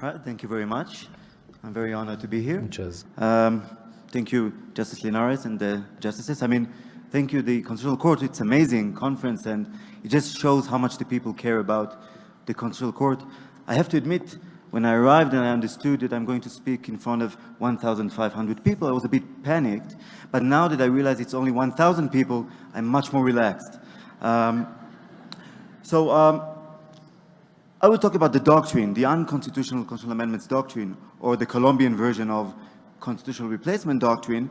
All right, thank you very much. I'm very honored to be here. Muchas. Thank you, Justice Linares and the justices. I mean, thank you, the Constitutional Court. It's an amazing conference, and it just shows how much the people care about the Constitutional Court. I have to admit, when I arrived and I understood that I'm going to speak in front of 1,500 people, I was a bit panicked. But now that I realize it's only 1,000 people, I'm much more relaxed. I will talk about the doctrine, the Unconstitutional Constitutional Amendments Doctrine, or the Colombian version of Constitutional Replacement Doctrine,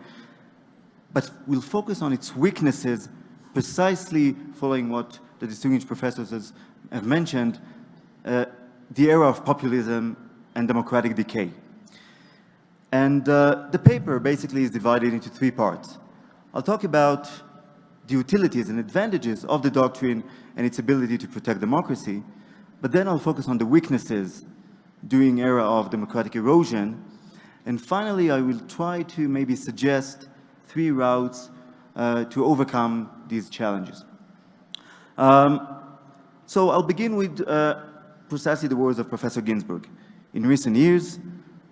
but we'll focus on its weaknesses, precisely following what the distinguished professors have mentioned, the era of populism and democratic decay. And the paper basically is divided into three parts. I'll talk about the utilities and advantages of the doctrine and its ability to protect democracy, but then I'll focus on the weaknesses during era of democratic erosion. And finally, I will try to maybe suggest three routes to overcome these challenges. So I'll begin with precisely the words of Professor Ginsburg. In recent years,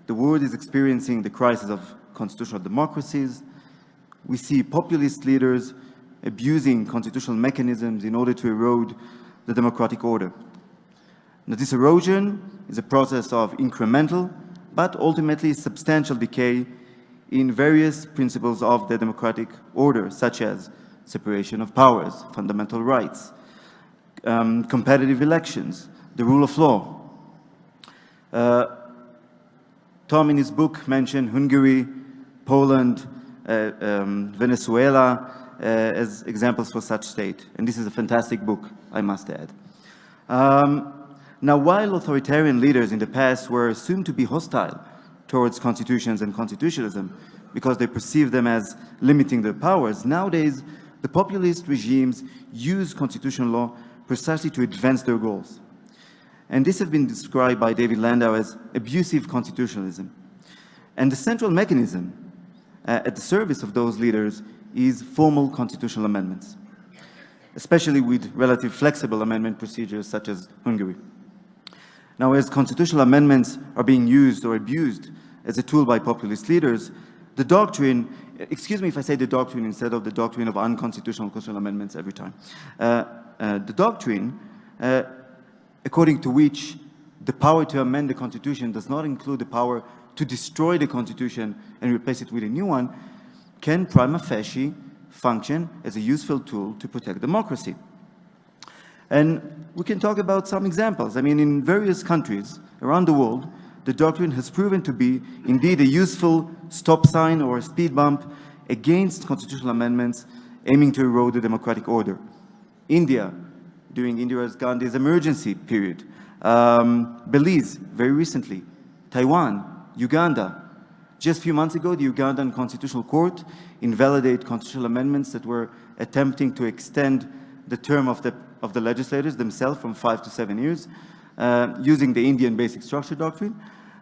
the world is experiencing the crisis of constitutional democracies. We see populist leaders abusing constitutional mechanisms in order to erode the democratic order. Now, this erosion is a process of incremental, but ultimately substantial decay in various principles of the democratic order, such as separation of powers, fundamental rights, competitive elections, the rule of law. Tom, in his book, mentioned Hungary, Poland, Venezuela as examples for such state. And this is a fantastic book, I must add. Now, while authoritarian leaders in the past were assumed to be hostile towards constitutions and constitutionalism because they perceived them as limiting their powers, nowadays the populist regimes use constitutional law precisely to advance their goals. And this has been described by David Landau as abusive constitutionalism. And the central mechanism at the service of those leaders is formal constitutional amendments, especially with relatively flexible amendment procedures such as Hungary. Now, as constitutional amendments are being used or abused as a tool by populist leaders, the doctrine, excuse me if I say the doctrine instead of the doctrine of unconstitutional constitutional amendments every time. The doctrine, according to which the power to amend the Constitution does not include the power to destroy the Constitution and replace it with a new one, can prima facie function as a useful tool to protect democracy. And we can talk about some examples. I mean, in various countries around the world, the doctrine has proven to be indeed a useful stop sign or a speed bump against constitutional amendments aiming to erode the democratic order. India, during Indira Gandhi's emergency period. Belize, very recently. Taiwan, Uganda. Just a few months ago, the Ugandan Constitutional Court invalidated constitutional amendments that were attempting to extend the term of the legislators themselves from 5 to 7 years, using the Indian basic structure doctrine.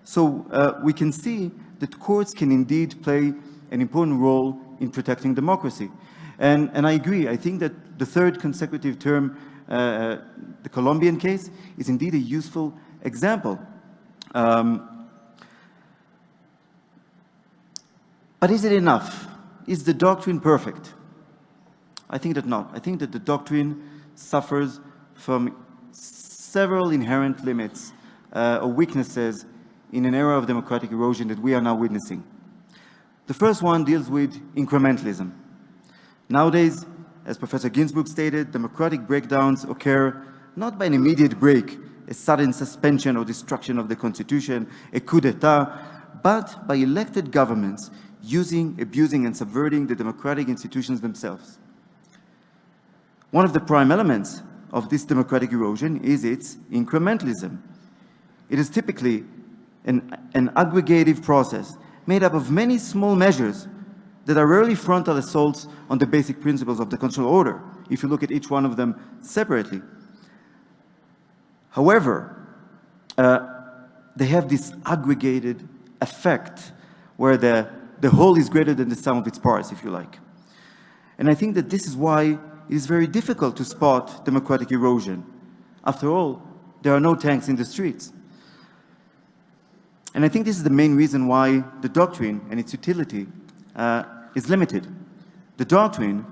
So we can see that courts can indeed play an important role in protecting democracy. And I agree, I think that the third consecutive term, the Colombian case, is indeed a useful example. But is it enough? Is the doctrine perfect? I think that not. I think that the doctrine suffers from several inherent limits or weaknesses in an era of democratic erosion that we are now witnessing. The first one deals with incrementalism. Nowadays, as Professor Ginsburg stated, democratic breakdowns occur not by an immediate break, a sudden suspension or destruction of the Constitution, a coup d'etat, but by elected governments using, abusing, and subverting the democratic institutions themselves. One of the prime elements of this democratic erosion is its incrementalism. It is typically an aggregative process made up of many small measures that are rarely frontal assaults on the basic principles of the constitutional order, if you look at each one of them separately. However, they have this aggregated effect where the whole is greater than the sum of its parts, if you like. And I think that this is why it is very difficult to spot democratic erosion. After all, there are no tanks in the streets. And I think this is the main reason why the doctrine and its utility is limited. The doctrine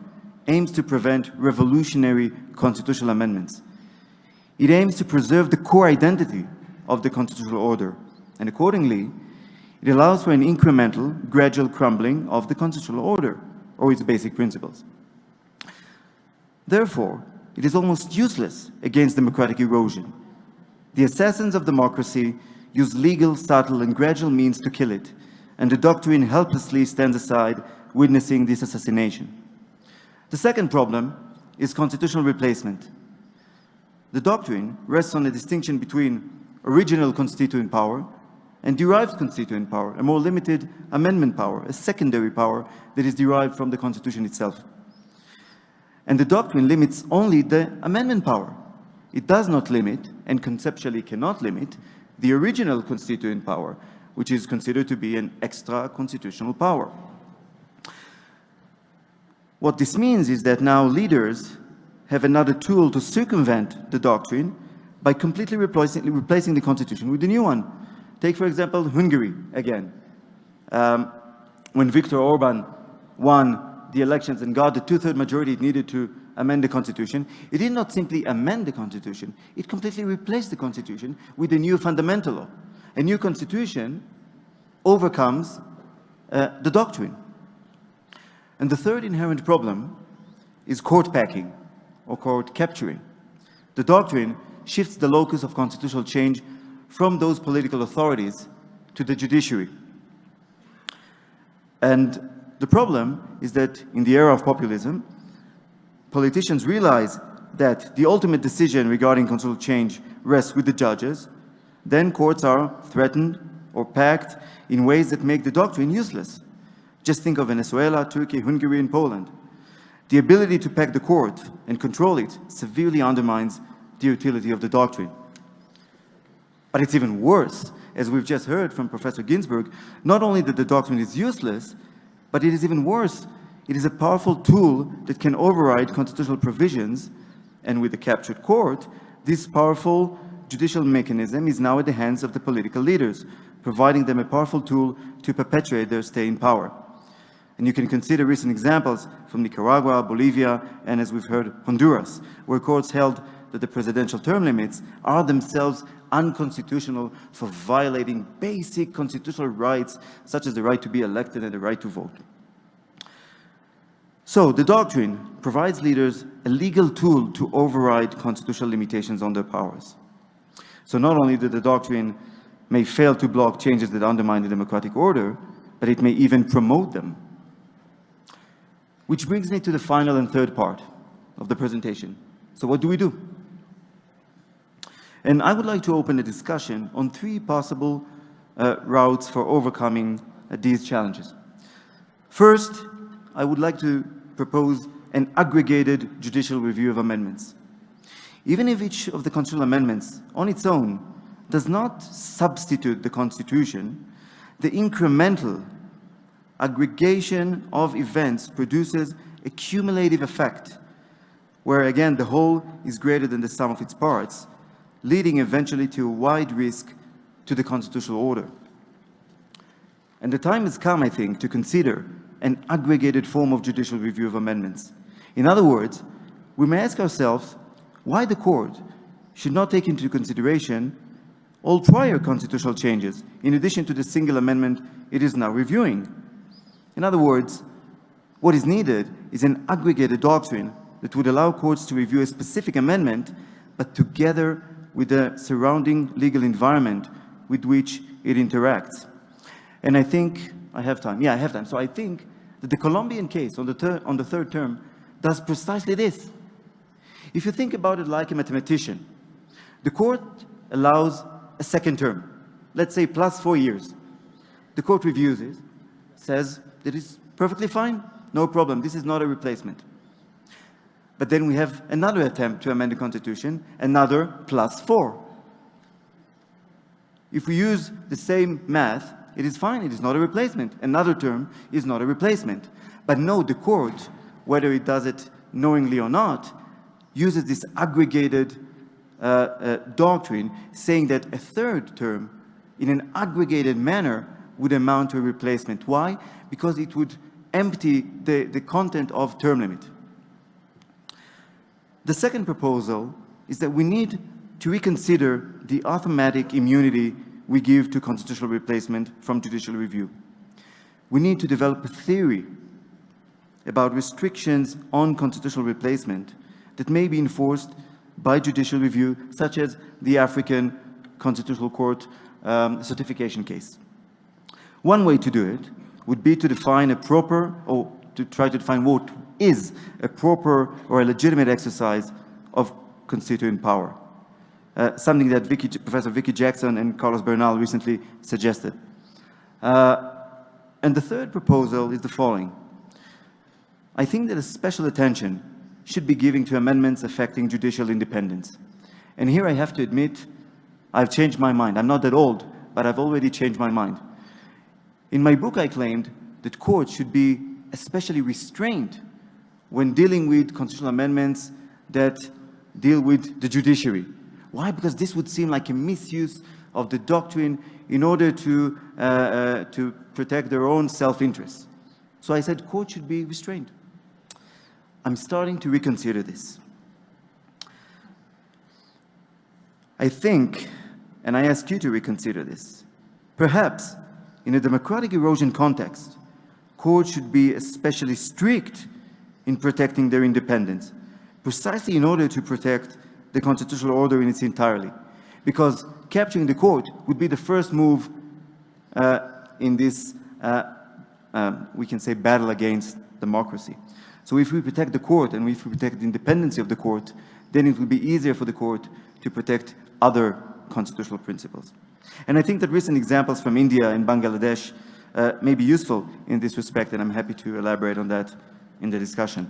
aims to prevent revolutionary constitutional amendments. It aims to preserve the core identity of the constitutional order, and accordingly, it allows for an incremental, gradual crumbling of the constitutional order or its basic principles. Therefore, it is almost useless against democratic erosion. The assassins of democracy use legal, subtle, and gradual means to kill it, and the doctrine helplessly stands aside, witnessing this assassination. The second problem is constitutional replacement. The doctrine rests on a distinction between original constituent power and derived constituent power, a more limited amendment power, a secondary power that is derived from the Constitution itself. And the doctrine limits only the amendment power. It does not limit, and conceptually cannot limit, the original constituent power, which is considered to be an extra-constitutional power. What this means is that now leaders have another tool to circumvent the doctrine by completely replacing the Constitution with a new one. Take, for example, Hungary again. When Viktor Orban won the elections and got the two-thirds majority it needed to amend the Constitution, it did not simply amend the Constitution, it completely replaced the Constitution with a new fundamental law. A new Constitution overcomes the doctrine. And the third inherent problem is court packing or court capturing. The doctrine shifts the locus of constitutional change from those political authorities to the judiciary. And the problem is that in the era of populism, politicians realize that the ultimate decision regarding constitutional change rests with the judges. Then courts are threatened or packed in ways that make the doctrine useless. Just think of Venezuela, Turkey, Hungary, and Poland. The ability to pack the court and control it severely undermines the utility of the doctrine. But it's even worse, as we've just heard from Professor Ginsburg, not only that the doctrine is useless, but it is even worse. It is a powerful tool that can override constitutional provisions, and with the captured court, this powerful judicial mechanism is now at the hands of the political leaders, providing them a powerful tool to perpetuate their stay in power. And you can consider recent examples from Nicaragua, Bolivia, and as we've heard, Honduras, where courts held that the presidential term limits are themselves unconstitutional for violating basic constitutional rights, such as the right to be elected and the right to vote. So the doctrine provides leaders a legal tool to override constitutional limitations on their powers. So not only that the doctrine may fail to block changes that undermine the democratic order, but it may even promote them. Which brings me to the final and third part of the presentation. So what do we do? And I would like to open a discussion on three possible routes for overcoming these challenges. First, I would like to propose an aggregated judicial review of amendments. Even if each of the constitutional amendments on its own does not substitute the Constitution, the incremental aggregation of events produces a cumulative effect, where again the whole is greater than the sum of its parts, leading eventually to a wide risk to the constitutional order. And the time has come, I think, to consider an aggregated form of judicial review of amendments. In other words, we may ask ourselves why the court should not take into consideration all prior constitutional changes, in addition to the single amendment it is now reviewing. In other words, what is needed is an aggregated doctrine that would allow courts to review a specific amendment, but together with the surrounding legal environment with which it interacts. And I think I have time. Yeah, I have time. So I think that the Colombian case on the third term does precisely this. If you think about it like a mathematician, the court allows a second term, let's say plus 4 years. The court reviews it, says that it's perfectly fine, no problem, this is not a replacement. But then we have another attempt to amend the Constitution, another plus 4. If we use the same math, it is fine, it is not a replacement. Another term is not a replacement. But no, the court, whether it does it knowingly or not, uses this aggregated doctrine, saying that a third term in an aggregated manner would amount to a replacement. Why? Because it would empty the content of term limit. The second proposal is that we need to reconsider the automatic immunity we give to constitutional replacement from judicial review. We need to develop a theory about restrictions on constitutional replacement that may be enforced by judicial review, such as the African Constitutional Court certification case. One way to do it would be to define a proper, or to try to define what is a proper or a legitimate exercise of constituent power. Something that Professor Vicky Jackson and Carlos Bernal recently suggested. And the third proposal is the following. I think that a special attention should be given to amendments affecting judicial independence. And here I have to admit, I've changed my mind. I'm not that old, but I've already changed my mind. In my book, I claimed that courts should be especially restrained when dealing with constitutional amendments that deal with the judiciary. Why? Because this would seem like a misuse of the doctrine in order to protect their own self-interest. So I said courts should be restrained. I'm starting to reconsider this. I think, and I ask you to reconsider this, perhaps in a democratic erosion context, courts should be especially strict in protecting their independence, precisely in order to protect the constitutional order in its entirety. Because capturing the court would be the first move in this, we can say, battle against democracy. So if we protect the court and if we protect the independence of the court, then it will be easier for the court to protect other constitutional principles. And I think that recent examples from India and Bangladesh may be useful in this respect, and I'm happy to elaborate on that in the discussion.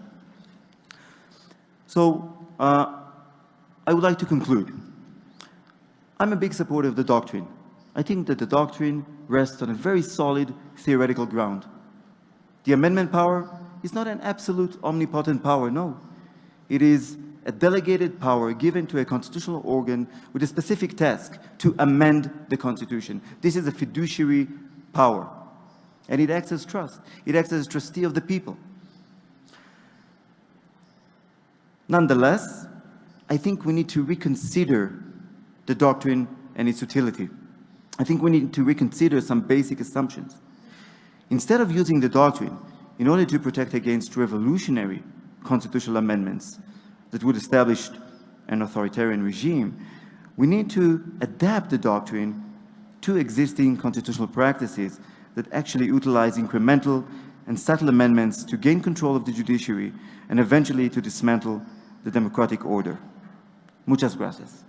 So I would like to conclude. I'm a big supporter of the doctrine. I think that the doctrine rests on a very solid theoretical ground. The amendment power is not an absolute omnipotent power, no. It is a delegated power given to a constitutional organ with a specific task to amend the Constitution. This is a fiduciary power, and it acts as trust. It acts as a trustee of the people. Nonetheless, I think we need to reconsider the doctrine and its utility. I think we need to reconsider some basic assumptions. Instead of using the doctrine in order to protect against revolutionary constitutional amendments that would establish an authoritarian regime, we need to adapt the doctrine to existing constitutional practices that actually utilize incremental and subtle amendments to gain control of the judiciary and eventually to dismantle the democratic order. Muchas gracias.